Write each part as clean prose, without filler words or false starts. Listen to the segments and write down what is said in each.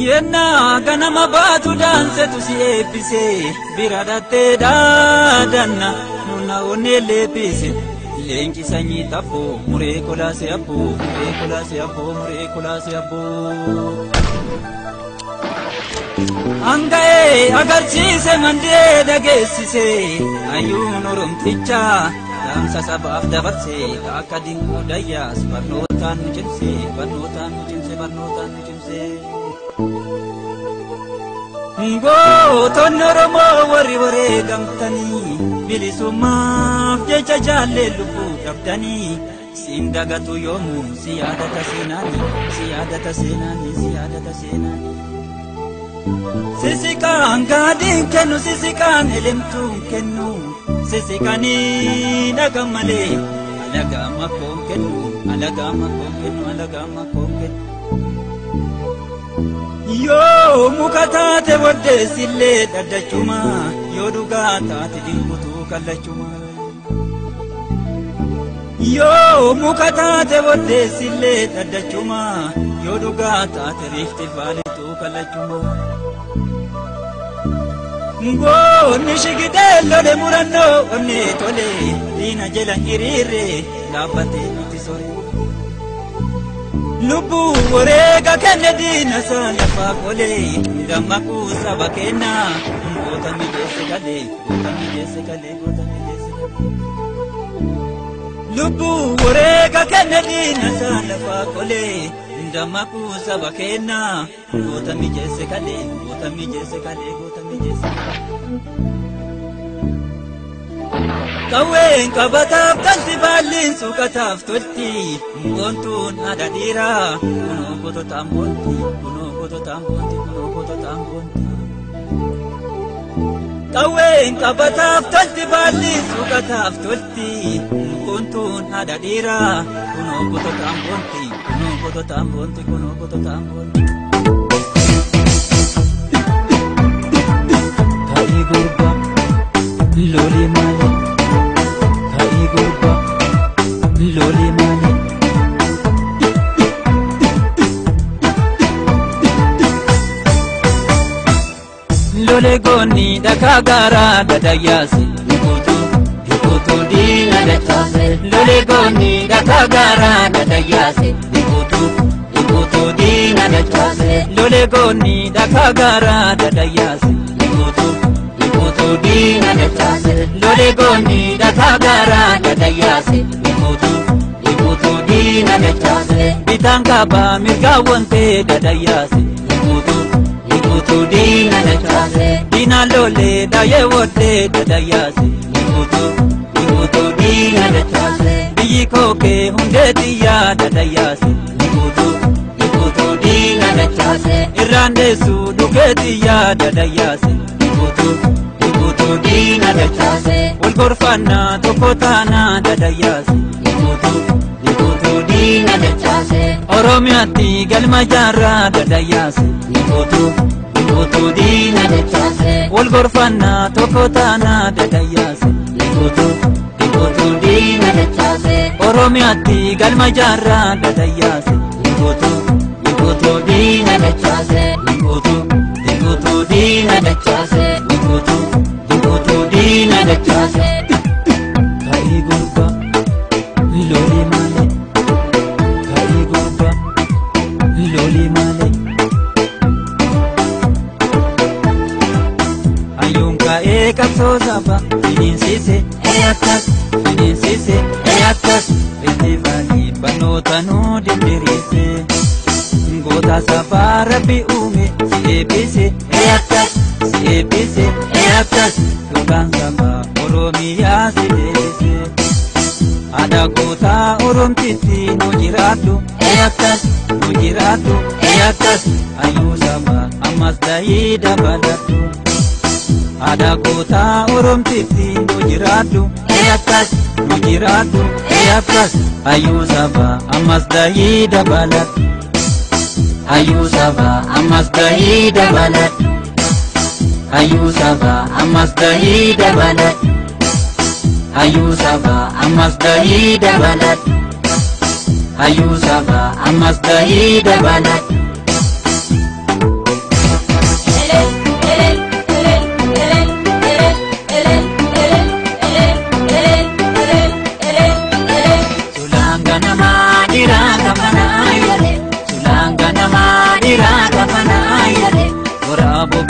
Yenna ganama baatu danse tu si eebbise bira dhattee daadanna nuna onnee leebbise leenci sanyii taffoo muree kolaase abboo muree kolaase abboo muree kolaase abboo anga'ee agarsiise mandee dhageessise ayyuun oromticha dhaamsa sabaaf dabarse akka dinquu dayyaas barnootaan nu cimse barnootaan nu cimse barnootaan nu cimse gootonni Oromoo warri wareegamtanii bilisummaaf jecha jaallee lubbuu dhabdanii siin dagatu yoomuu si yaadata seenaanii si yaadata seenaanii si yaadata seenaanii sisikaan gaadiin kennu sisikaan elemtuun kennu sisikanii dhagan malee alagaa makkoon kennu alagaa makkoon kennu alagaa makkoon kennu yoo muka taate waddeessillee dhaddachuma yoo dhugaa taate dinkutuu kallachuma yoo muka taate waddeessillee dhaddachuma yoo dhugaa taate riifti faalituu kallachuma ngoonni shigidee lole murannoo onnee tole diina jala hiriirre dhaabbatee itti sore lubbuu wareega kenne diina isaa lafaa qolee dammaquu saba kennaa goota mijeesse galee goota mijeesse galee goota mijeesse galee lubbuu wareega kenne diina isaa lafaa qolee dammaquu saba kennaa goota mijeesse galee goota mijeesse galee goota mijeesse galee kaween qabataaf tanti baalliin suuqataaf tolti goontuun haadha dhiiraa kunoo gototaan boonti kunoo gototaan boonti kunoo gototaan boonti kaween qabataaf tanti baalliin suuqataaf tolti goontuun haadha dhiiraa kunoo gototaan boonti kunoo gototaan boonti kunoo gototaan boonti Ka'ii gurba lolii malee loli mani lole goni dakagara dadayasi dikutu dina dachase lole goni dakagara dadayasi dikutu dina dachase lole goni dakagara dadayasi dikutu dina dachase lole goni dakagara dadayasi Ikutu dina dachase bitangaba mirga wonte dadayase Ikutu dina dachase dina lole daye wote dadayase Ikutu dina dachase biyikoke hunde diya dadayase Ikutu dina dachase irande su duke diya dadayase Ikutu dina dachase ulgorfana tokotana dadayase Ikutu dina dachase Oromiyatti galma jaarraa dadayase Ikutu dina dachase ulgorfana tokotana dadayase Ikutu dina dachase Oromiyatti galma jaarraa dadayase Ikutu dina dachase Ikutu dina dachase Ikutu dina dachase Ka'ii gurba loli male Ka'ii gurba loli male ayyuun ka'ee qabsoo saba finiinsise akkas itti faanii barnoota nuu dindiriise goota safaa rabbi uume si eebbise akkas yookaan saba Oromiyaa si deebise ada goota Oromtitti nu jiraadhu akkas ayyuu saba ammas dahii dabaladhu ada goota Oromtitti nu jiraadhu akkas ayyuu saba ammas dahii dabaladhu ayyuu saba ammas dahii dabaladhu ayyuu saba ammas dahii dabaladhu ayyuu saba ammas dahii dabaladhu ayyuu saba ammas dahii dabaladhu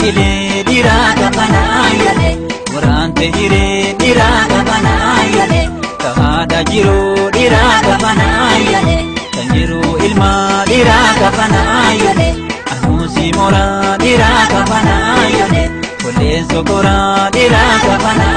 ile dira kafana yale Murante hire dira kafana yale Kahada jiru dira kafana yale Tanjiru ilma dira kafana yale Anusi mora dira kafana yale Kolen sokora dira kafana